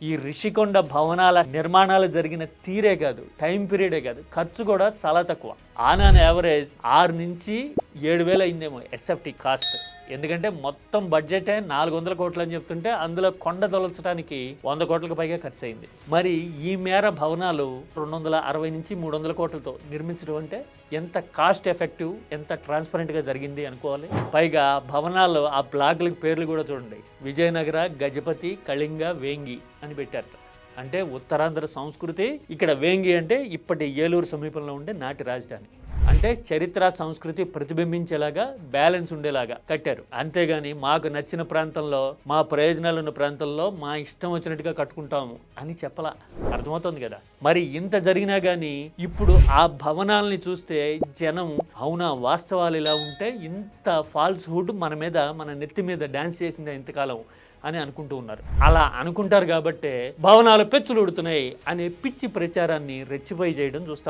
ఈ రిషికొండ భవనాల నిర్మాణాలు జరిగిన తీరే కాదు, టైం పీరియడే కాదు, ఖర్చు కూడా చాలా తక్కువ. ఆన్ యావరేజ్ 6 నుంచి 7,000 అయిందేమో ఎస్ఎఫ్టీ కాస్ట్. ఎందుకంటే మొత్తం బడ్జెటే 400 కోట్లు అని చెప్తుంటే అందులో కొండ తొలచడానికి 100 కోట్లకు పైగా ఖర్చు అయింది. మరి ఈ మేర భవనాలు 260 నుంచి 300 కోట్లతో నిర్మించడం అంటే ఎంత కాస్ట్ ఎఫెక్టివ్, ఎంత ట్రాన్స్పరెంట్గా జరిగింది అనుకోవాలి. పైగా భవనాల్లో ఆ బ్లాక్లకు పేర్లు కూడా చూడండి, విజయనగర, గజపతి, కళింగ, వేంగి అని పెట్టారు. అంటే ఉత్తరాంధ్ర సంస్కృతి, ఇక్కడ వేంగి అంటే ఇప్పటి ఏలూరు సమీపంలో ఉండే నాటి రాజధాని. అంటే చరిత్ర సంస్కృతి ప్రతిబింబించేలాగా బ్యాలెన్స్ ఉండేలాగా కట్టారు. అంతేగాని మాకు నచ్చిన ప్రాంతంలో, మా ప్రయోజనాలు ఉన్న ప్రాంతంలో మా ఇష్టం వచ్చినట్టుగా కట్టుకుంటాము అని చెప్పలా. అర్థమవుతుంది కదా. మరి ఇంత జరిగినా కానీ ఇప్పుడు ఆ భవనాలని చూస్తే జనం అవునా వాస్తవాలు ఇలా ఉంటే ఇంత ఫాల్స్ హుడ్ మన మీద, మన నెత్తి మీద డాన్స్ చేసింది ఇంతకాలం అని అనుకుంటూ ఉన్నారు. అలా అనుకుంటారు కాబట్టే భవనాలు పెచ్చులు ఉడుతున్నాయి అనే పిచ్చి ప్రచారాన్ని రెచ్చిపోయి చేయడం చూస్తాం.